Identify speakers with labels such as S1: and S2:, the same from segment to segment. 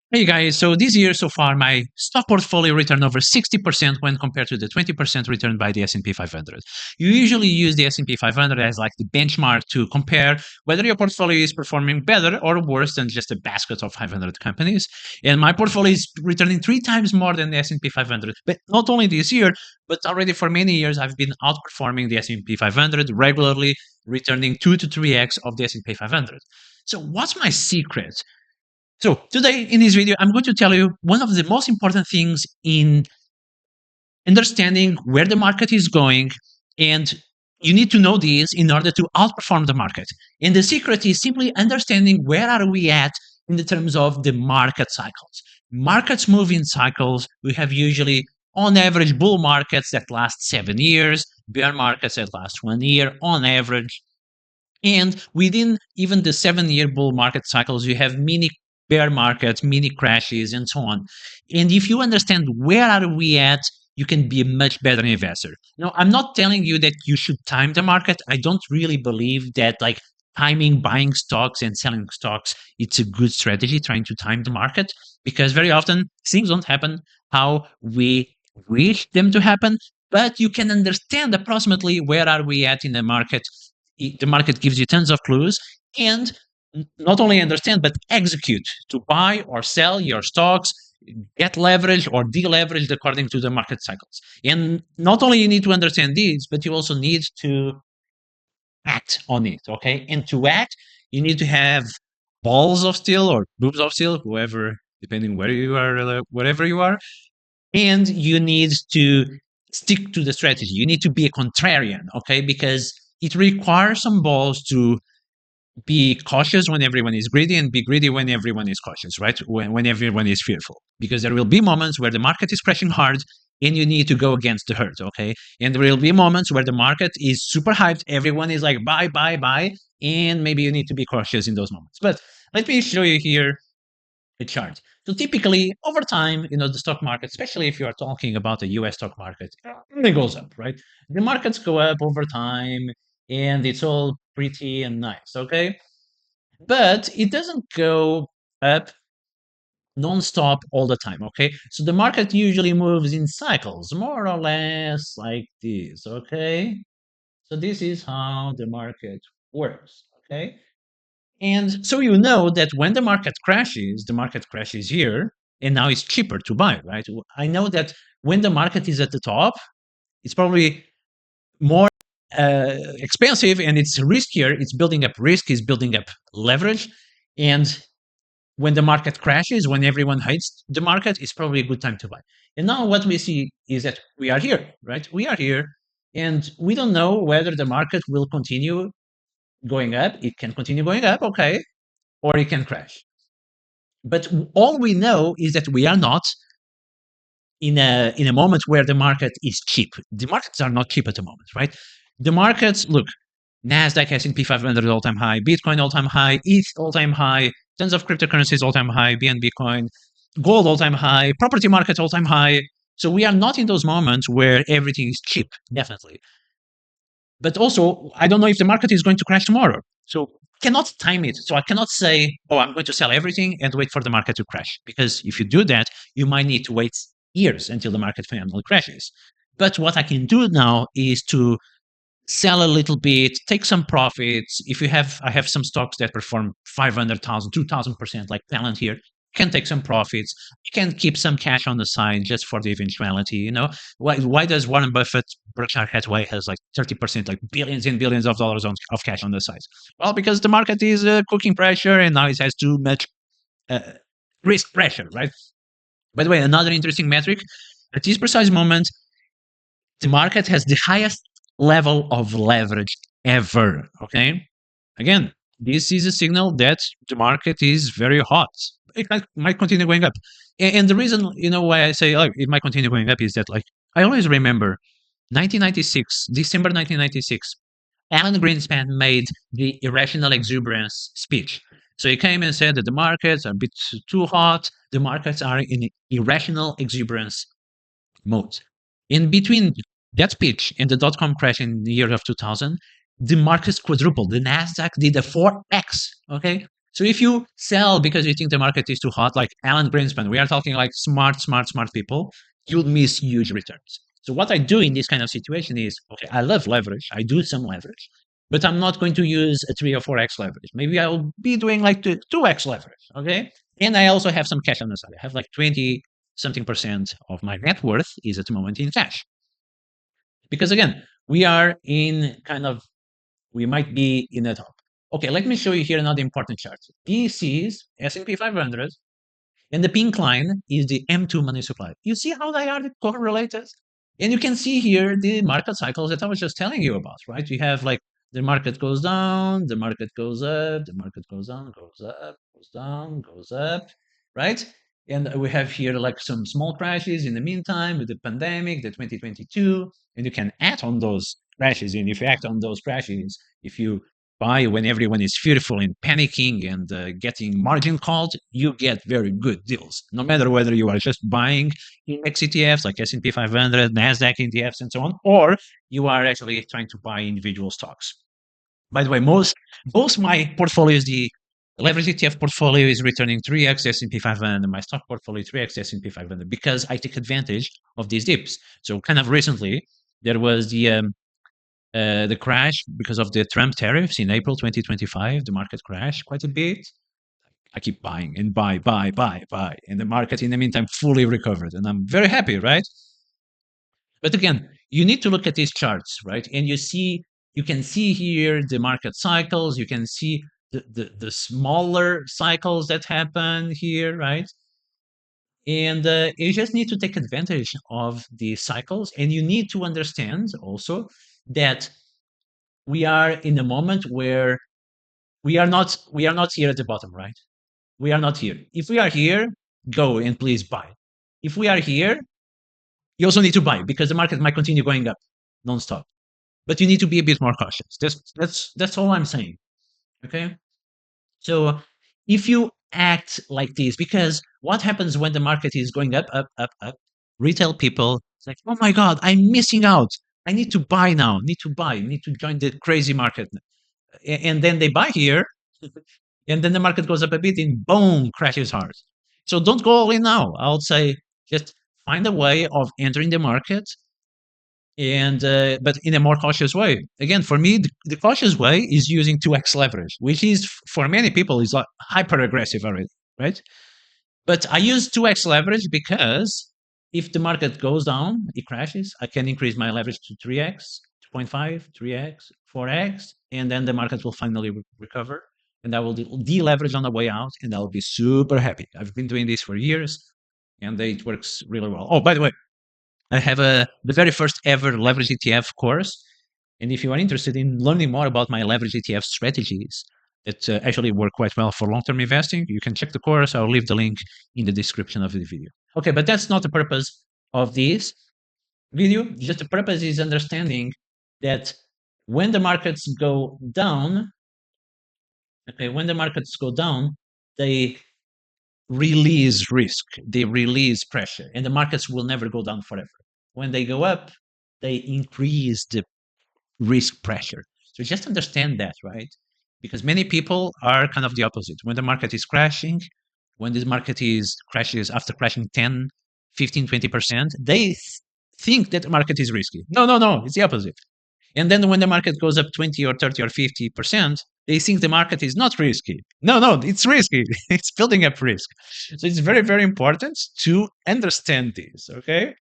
S1: Hey guys, so this year so far, my stock portfolio returned over 60% when compared to the 20% returned by the S&P 500. You usually use the S&P 500 as like the benchmark to compare whether your portfolio is performing better or worse than just a basket of 500 companies. And my portfolio is returning 3 times more than the S&P 500. But not only this year, but already for many years, I've been outperforming the S&P 500 regularly, returning 2 to 3x of the S&P 500. So what's my secret? So today in this video, I'm going to tell you one of the most important things in understanding where the market is going, and you need to know this in order to outperform the market. And the secret is simply understanding where are we at in the terms of the market cycles. Markets move in cycles. We have usually on average bull markets that last 7 years, bear markets that last 1 year on average. And within even the 7-year bull market cycles, you have mini bear markets, mini crashes, and so on. And if you understand where are we at, you can be a much better investor. Now, I'm not telling you that you should time the market. I don't really believe that like timing buying stocks and selling stocks, it's a good strategy trying to time the market, because very often things don't happen how we wish them to happen. But you can understand approximately where are we at in the market. The market gives you tons of clues, and not only understand but execute to buy or sell your stocks, get leveraged or deleveraged according to the market cycles. And not only you need to understand these, but you also need to act on it. Okay, and to act, you need to have balls of steel or boobs of steel, whoever, depending where you are, wherever you are. And you need to stick to the strategy. You need to be a contrarian, okay, because it requires some balls to be cautious when everyone is greedy and be greedy when everyone is cautious, right? When everyone is fearful, because there will be moments where the market is crashing hard and you need to go against the herd, okay? And there will be moments where the market is super hyped, everyone is like buy, buy, buy, and maybe you need to be cautious in those moments. But let me show you here a chart. So typically over time, the stock market, especially if you are talking about the US stock market, it goes up, right? The markets go up over time and it's all pretty and nice, okay? But it doesn't go up non-stop all the time, okay? So the market usually moves in cycles, more or less like this, okay? So this is how the market works, okay? And so you know that when the market crashes here, and now it's cheaper to buy, right? I know that when the market is at the top, it's probably more expensive and it's riskier. It's building up risk, it's building up leverage. And when the market crashes, when everyone hates the market, it's probably a good time to buy. And now what we see is that we are here, right? We are here, and we don't know whether the market will continue going up. It can continue going up, okay, or it can crash. But all we know is that we are not in a moment where the market is cheap. The markets are not cheap at the moment, right? The markets, look, NASDAQ, S&P 500 all-time high, Bitcoin all-time high, ETH all-time high, tons of cryptocurrencies all-time high, BNB coin, gold all-time high, property market all-time high. So we are not in those moments where everything is cheap, definitely. But also, I don't know if the market is going to crash tomorrow. So cannot time it. So I cannot say, oh, I'm going to sell everything and wait for the market to crash. Because if you do that, you might need to wait years until the market finally crashes. But what I can do now is to sell a little bit, take some profits. I have some stocks that perform 500,000, 2,000%, like Talent here. Can take some profits. You can keep some cash on the side just for the eventuality. Why does Warren Buffett, Berkshire Hathaway has like 30%, like billions and billions of dollars of cash on the side? Well, because the market is cooking pressure and now it has too much uh, risk pressure, right? By the way, another interesting metric, at this precise moment, the market has the highest level of leverage ever. Okay. Again, this is a signal that the market is very hot. It might continue going up. And the reason, why I say it might continue going up is that, like, I always remember 1996, December 1996, Alan Greenspan made the irrational exuberance speech. So he came and said that the markets are a bit too hot. The markets are in irrational exuberance mode. In between that pitch and the dot-com crash in the year of 2000, the markets quadrupled. The NASDAQ did a 4x, okay? So if you sell because you think the market is too hot, like Alan Greenspan, we are talking like smart people, you'll miss huge returns. So what I do in this kind of situation is, okay, I love leverage. I do some leverage, but I'm not going to use a 3 or 4x leverage. Maybe I'll be doing like 2x leverage, okay? And I also have some cash on the side. I have like 20 something percent of my net worth is at the moment in cash. Because again, we are in kind of, we might be in a top. Okay, let me show you here another important chart. This is S&P 500, and the pink line is the M2 money supply. You see how they are correlated? And you can see here the market cycles that I was just telling you about, right? You have like the market goes down, the market goes up, the market goes down, goes up, goes down, goes up, right? And we have here like some small crashes in the meantime with the pandemic, the 2022, and you can act on those crashes. And if you act on those crashes, if you buy when everyone is fearful and panicking and getting margin called, you get very good deals. No matter whether you are just buying index ETFs like S&P 500, NASDAQ ETFs, and so on, or you are actually trying to buy individual stocks. By the way, most my portfolios, the leverage ETF portfolio is returning 3x S&P 500, my stock portfolio 3x S&P 500 because I take advantage of these dips. So kind of recently, there was the crash because of the Trump tariffs in April 2025. The market crashed quite a bit. I keep buying and buy, and the market in the meantime fully recovered, and I'm very happy, right? But again, you need to look at these charts, right? And you can see here the market cycles. You can see the smaller cycles that happen here, right? And you just need to take advantage of the cycles, and you need to understand also that we are in a moment where we are not here at the bottom, right? We are not here. If we are here, go and please buy. If we are here, you also need to buy because the market might continue going up nonstop. But you need to be a bit more cautious. That's all I'm saying. Okay. So if you act like this, because what happens when the market is going up, up, up, up? Retail people, it's like, oh my God, I'm missing out. I need to buy now. Need to buy. Need to join the crazy market. And then they buy here, and then the market goes up a bit and boom, crashes hard. So don't go all in now. I would say just find a way of entering the market, and but in a more cautious way. Again, for me, the cautious way is using 2x leverage, which is for many people is like hyper aggressive already, right? But I use 2x leverage because if the market goes down, it crashes, I can increase my leverage to 3x, 2.5, 3x, 4x, and then the market will finally recover. And I will deleverage on the way out, and I'll be super happy. I've been doing this for years, and it works really well. Oh, by the way, I have the very first ever leverage ETF course. And if you are interested in learning more about my leverage ETF strategies that actually work quite well for long-term investing, you can check the course. I'll leave the link in the description of the video. Okay, but that's not the purpose of this video. Just the purpose is understanding that when the markets go down, okay, when the markets go down, they release risk, they release pressure, and the markets will never go down forever. When they go up, they increase the risk pressure. So just understand that, right? Because many people are kind of the opposite. When the market is crashing, when this market is crashes after crashing 10, 15, 20%, they think that the market is risky. No, it's the opposite. And then when the market goes up 20 or 30 or 50%, they think the market is not risky. No, it's risky. It's building up risk. So it's very, very important to understand this, okay?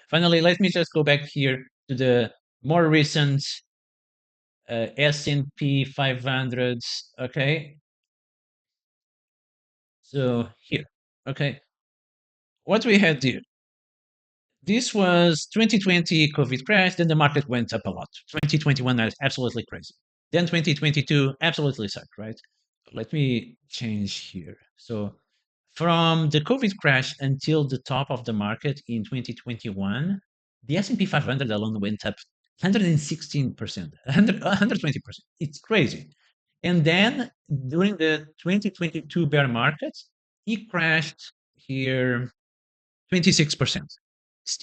S1: Finally, let me just go back here to the more recent S&P 500, okay? So here, okay. What we had here, this was 2020 COVID crash, then the market went up a lot. 2021 is absolutely crazy. Then 2022 absolutely sucked, right? Let me change here. So from the COVID crash until the top of the market in 2021, the S&P 500 alone went up 116%, 120%. It's crazy. And then during the 2022 bear market, it crashed here 26%.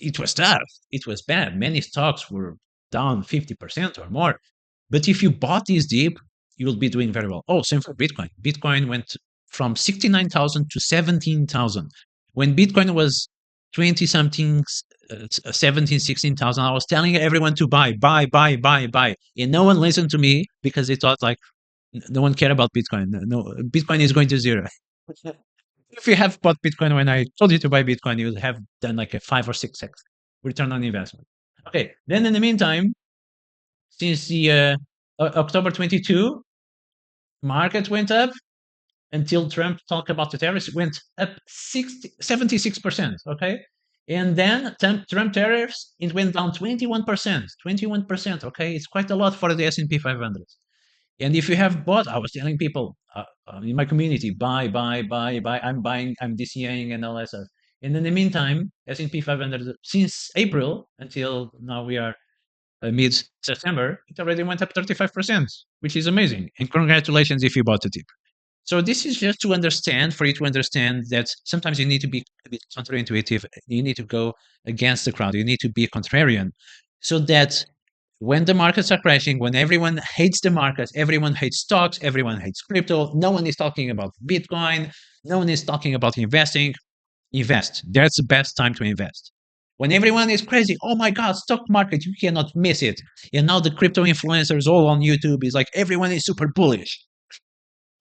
S1: It was tough. It was bad. Many stocks were down 50% or more. But if you bought this dip, you will be doing very well. Oh, same for Bitcoin. Bitcoin went from 69,000 to 17,000. When Bitcoin was 20 something, 17, 16,000, I was telling everyone to buy. And no one listened to me because they thought like, no one cared about Bitcoin. No, Bitcoin is going to zero. If you have bought Bitcoin when I told you to buy Bitcoin, you would have done like a 5 or 6x return on investment. Okay, then in the meantime, since the October 22, market went up until Trump talked about the tariffs, went up 76%. Okay, and then Trump tariffs, it went down 21%. 21%. Okay, it's quite a lot for the S&P 500. And if you have bought, I was telling people in my community, buy. I'm buying, I'm DCAing and all that stuff. And in the meantime, S&P 500 since April until now, we are mid-September, it already went up 35%, which is amazing. And congratulations if you bought the dip. So this is just to understand, for you to understand that sometimes you need to be a bit counterintuitive. You need to go against the crowd. You need to be a contrarian, so that when the markets are crashing, when everyone hates the markets, everyone hates stocks, everyone hates crypto, no one is talking about Bitcoin, no one is talking about investing, invest. That's the best time to invest. When everyone is crazy, oh my God, stock market, you cannot miss it. And now the crypto influencers all on YouTube is like, everyone is super bullish.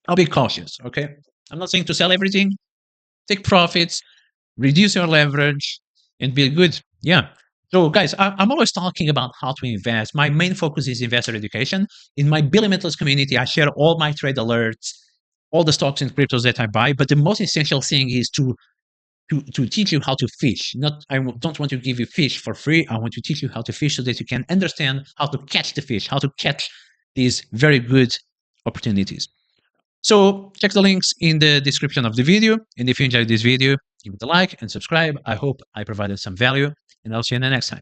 S1: I'll be cautious, okay? I'm not saying to sell everything. Take profits, reduce your leverage, and be good. Yeah. So, guys, I'm always talking about how to invest. My main focus is investor education. In my Billy Mentalist community, I share all my trade alerts, all the stocks and cryptos that I buy. But the most essential thing is to teach you how to fish. I don't want to give you fish for free. I want to teach you how to fish so that you can understand how to catch the fish, how to catch these very good opportunities. So check the links in the description of the video. And if you enjoyed this video, give it a like and subscribe. I hope I provided some value, and I'll see you in the next time.